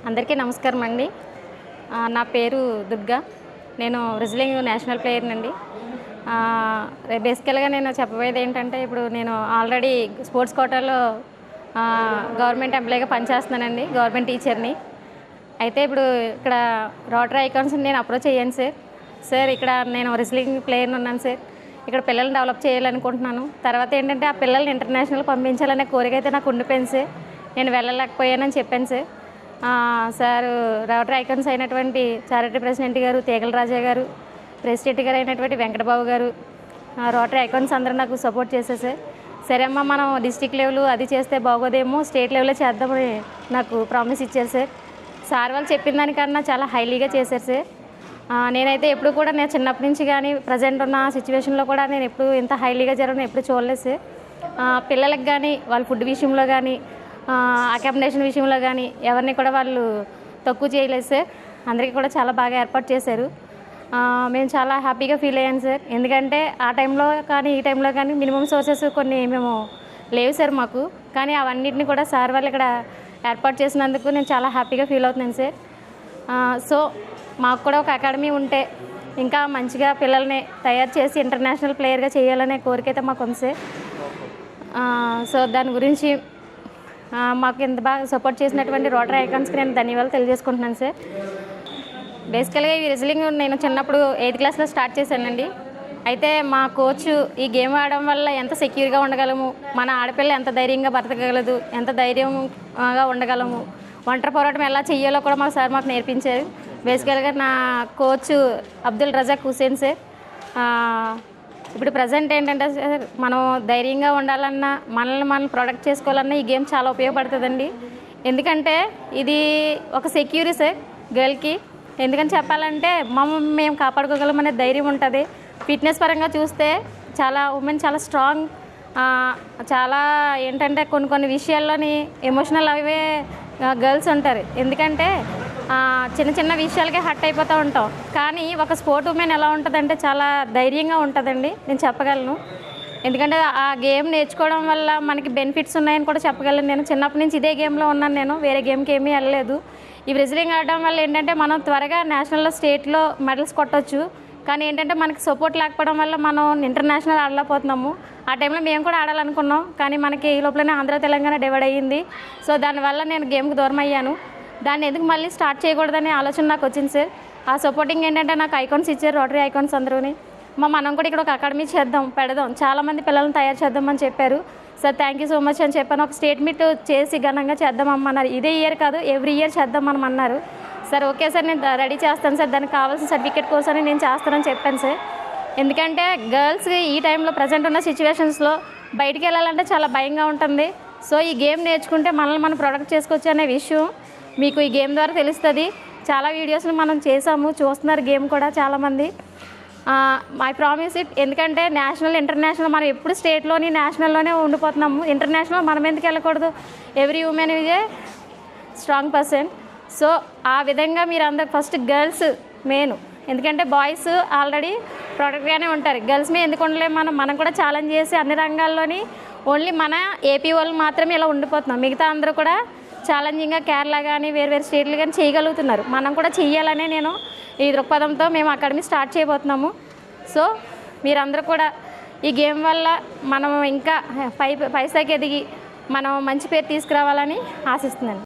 అందరికీ నమస్కారం అండి. నా పేరు దుర్గా. నేను రెజ్లింగ్ నేషనల్ ప్లేయర్నండి. బేసికల్గా నేను చెప్పబోయేది ఏంటంటే, ఇప్పుడు నేను ఆల్రెడీ స్పోర్ట్స్ కోటాలో గవర్నమెంట్ ఎంప్లాయీగా పనిచేస్తున్నానండి, గవర్నమెంట్ టీచర్ని. అయితే ఇప్పుడు ఇక్కడ రోటరీ ఐకాన్స్ నేను అప్రోచ్ అయ్యాను సార్. ఇక్కడ నేను రెజ్లింగ్ ప్లేయర్ని ఉన్నాను సార్. ఇక్కడ పిల్లల్ని డెవలప్ చేయాలనుకుంటున్నాను. తర్వాత ఏంటంటే, ఆ పిల్లల్ని ఇంటర్నేషనల్ పంపించాలనే కోరిక అయితే నాకు ఉండిపోయింది సార్. నేను వెళ్ళలేకపోయానని చెప్పాను సార్. రోటరీ ఐకాన్స్ అయినటువంటి చారిటీ ప్రెసిడెంట్ గారు తీగల రాజా గారు, ప్రెసిడెంట్ గారు అయినటువంటి వెంకటబాబు గారు, రోటరీ ఐకాన్స్ అందరూ నాకు సపోర్ట్ చేశారు సరే అమ్మ, మనం డిస్టిక్ లెవెల్ అది చేస్తే బాగోదేమో, స్టేట్ లెవెల్లో చేద్దామని నాకు ప్రామిస్ ఇచ్చారు సార్. వాళ్ళు చెప్పిన దానికన్నా చాలా హైలీగా చేశారు సార్. నేనైతే ఎప్పుడు కూడా నేను చిన్నప్పటి నుంచి కానీ ప్రజెంట్ ఉన్న సిచ్యువేషన్లో కూడా నేను ఎప్పుడు ఇంత హైలీగా జరగడం ఎప్పుడు చూడలేదు సార్. పిల్లలకు కానీ వాళ్ళ ఫుడ్ విషయంలో కానీ అకామిడేషన్ విషయంలో కానీ ఎవరిని కూడా వాళ్ళు తక్కువ చేయలేదు సార్. అందరికీ కూడా చాలా బాగా ఏర్పాటు చేశారు. మేము చాలా హ్యాపీగా ఫీల్ అయ్యాను సార్. ఎందుకంటే ఆ టైంలో కానీ ఈ టైంలో కానీ మినిమం సోర్సెస్ కొన్ని మేము లేవు సార్ మాకు. కానీ అవన్నిటిని కూడా సార్ వాళ్ళు ఇక్కడ ఏర్పాటు చేసినందుకు నేను చాలా హ్యాపీగా ఫీల్ అవుతున్నాను సార్. సో మాకు కూడా ఒక అకాడమీ ఉంటే ఇంకా మంచిగా పిల్లల్ని తయారు చేసి ఇంటర్నేషనల్ ప్లేయర్గా చేయాలనే కోరిక అయితే మాకు ఉంది సార్. సో దాని గురించి మాకు ఇంత బాగా సపోర్ట్ చేసినటువంటి రోటరీ ఐకాన్స్కి నేను ధన్యవాదాలు తెలియజేసుకుంటున్నాను సార్. బేసికల్గా ఈ రెజ్లింగ్ నేను చిన్నప్పుడు 8th క్లాస్లో స్టార్ట్ చేశానండి. అయితే మా కోచ్ ఈ గేమ్ ఆడడం వల్ల ఎంత సెక్యూర్గా ఉండగలము, మన ఆడపిల్ల ఎంత ధైర్యంగా బ్రతకగలదు, ఎంత ధైర్యంగా ఉండగలము, ఒంటరి పోరాటం ఎలా చెయ్యాలో కూడా మా సార్ మాకు నేర్పించారు. బేసికల్గా నా కోచ్ అబ్దుల్ రజాక్ హుసేన్ సార్. ఇప్పుడు ప్రజెంట్ ఏంటంటే సార్, మనం ధైర్యంగా ఉండాలన్నా, మనల్ని ప్రొటెక్ట్ చేసుకోవాలన్నా ఈ గేమ్ చాలా ఉపయోగపడుతుందండి. ఎందుకంటే ఇది ఒక సెక్యూరిటీ సార్ గర్ల్కి. ఎందుకని చెప్పాలంటే మేము కాపాడుకోగలమనే ధైర్యం ఉంటుంది. ఫిట్నెస్ పరంగా చూస్తే చాలా ఉమెన్ చాలా స్ట్రాంగ్, చాలా ఏంటంటే కొన్ని విషయాల్లోని ఎమోషనల్ అవే గర్ల్స్ ఉంటారు. ఎందుకంటే చిన్న చిన్న విషయాలకే హర్ట్ అయిపోతూ ఉంటాం. కానీ ఒక స్పోర్ట్ ఉమెన్ ఎలా ఉంటుందంటే చాలా ధైర్యంగా ఉంటుందండి, నేను చెప్పగలను. ఎందుకంటే ఆ గేమ్ నేర్చుకోవడం వల్ల మనకి బెనిఫిట్స్ ఉన్నాయని కూడా చెప్పగలను. నేను చిన్నప్పటి నుంచి ఇదే గేమ్లో ఉన్నాను, నేను వేరే గేమ్కి ఏమీ వెళ్ళలేదు. ఈ రెజ్లింగ్ ఆడడం వల్ల ఏంటంటే మనం త్వరగా నేషనల్లో స్టేట్లో మెడల్స్ కొట్టవచ్చు. కానీ ఏంటంటే మనకి సపోర్ట్ లేకపోవడం వల్ల మనం ఇంటర్నేషనల్ ఆడలేకపోతున్నాము. ఆ టైంలో మేము కూడా ఆడాలనుకున్నాం, కానీ మనకి ఈ లోపలనే ఆంధ్ర తెలంగాణ డివైడ్ అయ్యింది. సో దానివల్ల నేను గేమ్కి దూరం అయ్యాను. దాన్ని ఎందుకు మళ్ళీ స్టార్ట్ చేయకూడదనే ఆలోచన నాకు వచ్చింది సార్. ఆ సపోర్టింగ్ ఏంటంటే నాకు ఐకాన్స్ ఇచ్చారు, రోటరీ ఐకాన్స్ అందరూని. మనం కూడా ఇక్కడ ఒక అకాడమీ పెడదాం, చాలామంది పిల్లల్ని తయారు చేద్దామని చెప్పారు sir. Thank you so much అని చెప్పాను. ఒక స్టేట్ మీట్ చేసి ఘనంగా చేద్దామన్నారు. ఇదే ఇయర్ కాదు, ఎవ్రీ ఇయర్ చేద్దామని అన్నారు సార్. ఓకే సార్, నేను రెడీ చేస్తాను సార్, దానికి కావాల్సిన సర్టిఫికేట్ కోసమని నేను చేస్తానని చెప్పాను సార్. ఎందుకంటే గర్ల్స్ ఈ టైంలో ప్రజెంట్ ఉన్న సిచ్యువేషన్స్లో బయటికి వెళ్ళాలంటే చాలా భయంగా ఉంటుంది. సో ఈ గేమ్ నేర్చుకుంటే మనల్ని మనం ప్రొటెక్ట్ చేసుకోవచ్చు అనే విషయం మీకు ఈ గేమ్ ద్వారా తెలుస్తుంది. చాలా వీడియోస్ని మనం చేసాము, చూస్తున్నారు గేమ్ కూడా చాలామంది. I promise it. ఎందుకంటే నేషనల్ ఇంటర్నేషనల్ మనం ఎప్పుడు స్టేట్లోని నేషనల్లోనే ఉండిపోతున్నాము. ఇంటర్నేషనల్ మనం ఎందుకు వెళ్ళకూడదు? Every women is a strong person. So ఆ విధంగా మీరు అందరు ఫస్ట్ గర్ల్స్ మెయిన్. ఎందుకంటే బాయ్స్ ఆల్రెడీ ప్రొటెక్ట్గానే ఉంటారు, గర్ల్స్ మీద ఎందుకు ఉండలేము? మనం కూడా ఛాలెంజ్ చేసి అన్ని రంగాల్లోని ఓన్లీ మన ఏపీ వాళ్ళు మాత్రమే ఇలా ఉండిపోతున్నాం. మిగతా అందరూ కూడా ఛాలెంజింగ్గా కేరళ కానీ వేరు స్టేట్లు కానీ చేయగలుగుతున్నారు. మనం కూడా చెయ్యాలనే నేను ఈ దృక్పథంతో మేము అకాడమీ స్టార్ట్ చేయబోతున్నాము. సో మీరందరూ కూడా ఈ గేమ్ వల్ల మనం ఇంకా పైసాకి ఎదిగి మనం మంచి పేరు తీసుకురావాలని ఆశిస్తున్నాను.